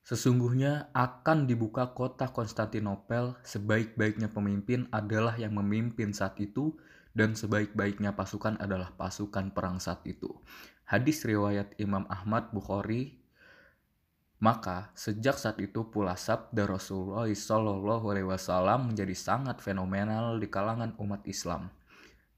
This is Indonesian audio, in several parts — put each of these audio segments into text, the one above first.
Sesungguhnya akan dibuka kota Konstantinopel, sebaik-baiknya pemimpin adalah yang memimpin saat itu, dan sebaik-baiknya pasukan adalah pasukan perang saat itu. Hadis riwayat Imam Ahmad Bukhari. Maka sejak saat itu pula sabda Rasulullah SAW menjadi sangat fenomenal di kalangan umat Islam.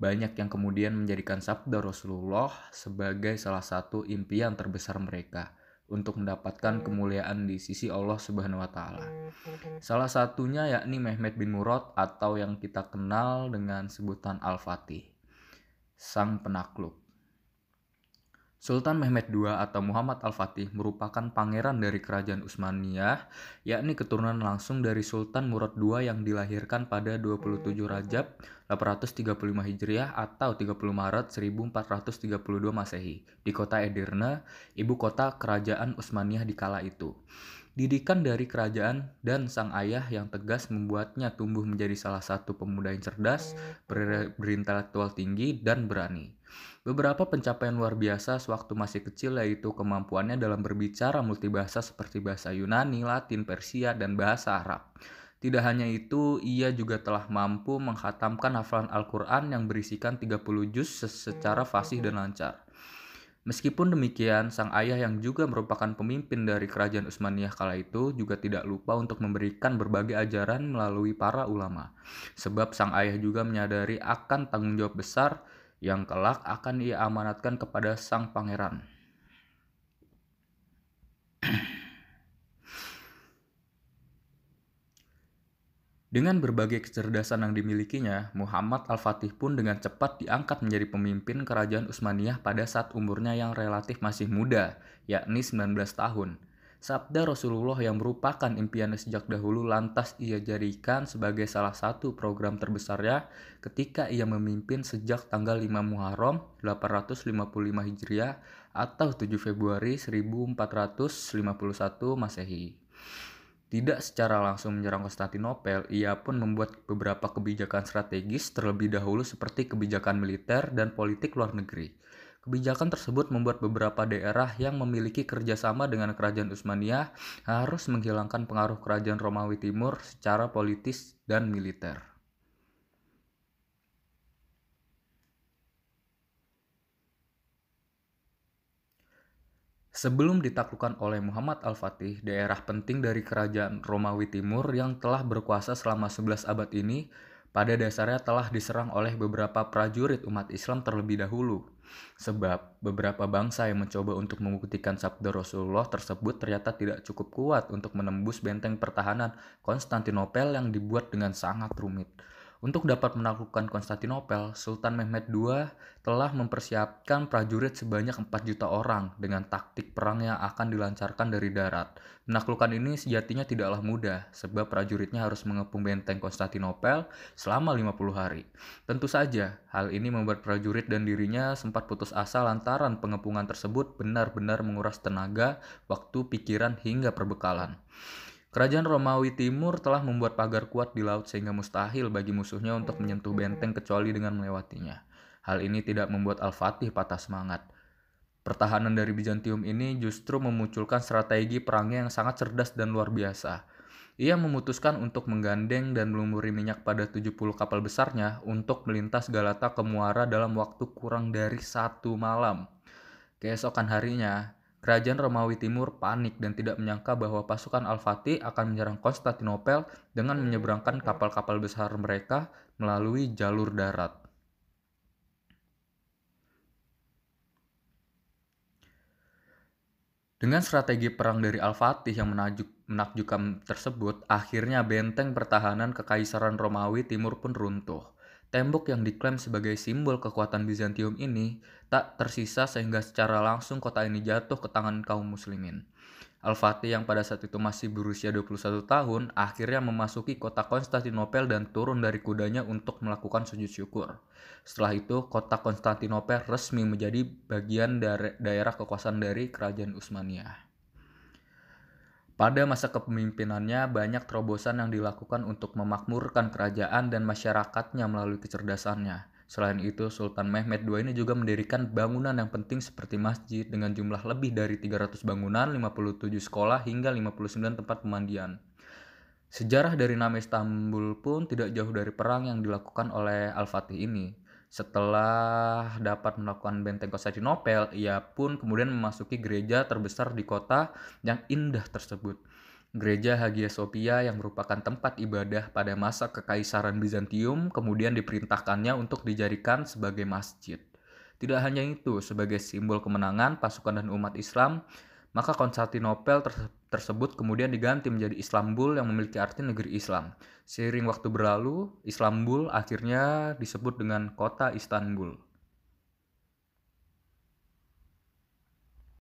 Banyak yang kemudian menjadikan sabda Rasulullah sebagai salah satu impian terbesar mereka untuk mendapatkan kemuliaan di sisi Allah Subhanahu wa taala. Salah satunya yakni Mehmed bin Murad atau yang kita kenal dengan sebutan Al-Fatih, sang penakluk. Sultan Mehmed II atau Muhammad Al-Fatih merupakan pangeran dari kerajaan Utsmaniyah, yakni keturunan langsung dari Sultan Murad II yang dilahirkan pada 27 Rajab 835 Hijriah atau 30 Maret 1432 Masehi di kota Edirne, ibu kota kerajaan Utsmaniyah di kala itu. Didikan dari kerajaan dan sang ayah yang tegas membuatnya tumbuh menjadi salah satu pemuda yang cerdas, berintelektual tinggi, dan berani. Beberapa pencapaian luar biasa sewaktu masih kecil yaitu kemampuannya dalam berbicara multibahasa seperti bahasa Yunani, Latin, Persia, dan bahasa Arab. Tidak hanya itu, ia juga telah mampu menghatamkan hafalan Al-Quran yang berisikan 30 juz secara fasih dan lancar. Meskipun demikian, sang ayah yang juga merupakan pemimpin dari kerajaan Utsmaniyah kala itu juga tidak lupa untuk memberikan berbagai ajaran melalui para ulama. Sebab sang ayah juga menyadari akan tanggung jawab besar yang kelak akan ia amanatkan kepada sang pangeran. Dengan berbagai kecerdasan yang dimilikinya, Muhammad Al-Fatih pun dengan cepat diangkat menjadi pemimpin kerajaan Utsmaniyah pada saat umurnya yang relatif masih muda, yakni 19 tahun. Sabda Rasulullah yang merupakan impiannya sejak dahulu lantas ia jadikan sebagai salah satu program terbesarnya ketika ia memimpin sejak tanggal 5 Muharram 855 Hijriah atau 7 Februari 1451 Masehi. Tidak secara langsung menyerang Konstantinopel, ia pun membuat beberapa kebijakan strategis terlebih dahulu seperti kebijakan militer dan politik luar negeri. Kebijakan tersebut membuat beberapa daerah yang memiliki kerjasama dengan kerajaan Utsmaniyah harus menghilangkan pengaruh kerajaan Romawi Timur secara politis dan militer. Sebelum ditaklukkan oleh Muhammad Al-Fatih, daerah penting dari kerajaan Romawi Timur yang telah berkuasa selama 11 abad ini pada dasarnya telah diserang oleh beberapa prajurit umat Islam terlebih dahulu. Sebab beberapa bangsa yang mencoba untuk membuktikan sabda Rasulullah tersebut ternyata tidak cukup kuat untuk menembus benteng pertahanan Konstantinopel yang dibuat dengan sangat rumit. Untuk dapat menaklukkan Konstantinopel, Sultan Mehmed II telah mempersiapkan prajurit sebanyak 4 juta orang dengan taktik perang yang akan dilancarkan dari darat. Menaklukkan ini sejatinya tidaklah mudah, sebab prajuritnya harus mengepung benteng Konstantinopel selama 50 hari. Tentu saja, hal ini membuat prajurit dan dirinya sempat putus asa lantaran pengepungan tersebut benar-benar menguras tenaga, waktu, pikiran, hingga perbekalan. Kerajaan Romawi Timur telah membuat pagar kuat di laut sehingga mustahil bagi musuhnya untuk menyentuh benteng kecuali dengan melewatinya. Hal ini tidak membuat Al-Fatih patah semangat. Pertahanan dari Bizantium ini justru memunculkan strategi perangnya yang sangat cerdas dan luar biasa. Ia memutuskan untuk menggandeng dan melumuri minyak pada 70 kapal besarnya untuk melintas Galata ke Muara dalam waktu kurang dari 1 malam. Keesokan harinya, kerajaan Romawi Timur panik dan tidak menyangka bahwa pasukan Al-Fatih akan menyerang Konstantinopel dengan menyeberangkan kapal-kapal besar mereka melalui jalur darat. Dengan strategi perang dari Al-Fatih yang menakjubkan tersebut, akhirnya benteng pertahanan Kekaisaran Romawi Timur pun runtuh. Tembok yang diklaim sebagai simbol kekuatan Bizantium ini tak tersisa sehingga secara langsung kota ini jatuh ke tangan kaum muslimin. Al-Fatih yang pada saat itu masih berusia 21 tahun akhirnya memasuki kota Konstantinopel dan turun dari kudanya untuk melakukan sujud syukur. Setelah itu, kota Konstantinopel resmi menjadi bagian dari daerah kekuasaan dari kerajaan Utsmaniyah. Pada masa kepemimpinannya, banyak terobosan yang dilakukan untuk memakmurkan kerajaan dan masyarakatnya melalui kecerdasannya. Selain itu, Sultan Mehmed II ini juga mendirikan bangunan yang penting seperti masjid dengan jumlah lebih dari 300 bangunan, 57 sekolah, hingga 59 tempat pemandian. Sejarah dari nama Istanbul pun tidak jauh dari perang yang dilakukan oleh Al-Fatih ini. Setelah dapat melakukan benteng Konstantinopel, ia pun kemudian memasuki gereja terbesar di kota yang indah tersebut. Gereja Hagia Sophia yang merupakan tempat ibadah pada masa Kekaisaran Bizantium kemudian diperintahkannya untuk dijadikan sebagai masjid. Tidak hanya itu, sebagai simbol kemenangan pasukan dan umat Islam, maka Konstantinopel tersebut kemudian diganti menjadi Istanbul yang memiliki arti negeri Islam. Seiring waktu berlalu, Istanbul akhirnya disebut dengan kota Istanbul.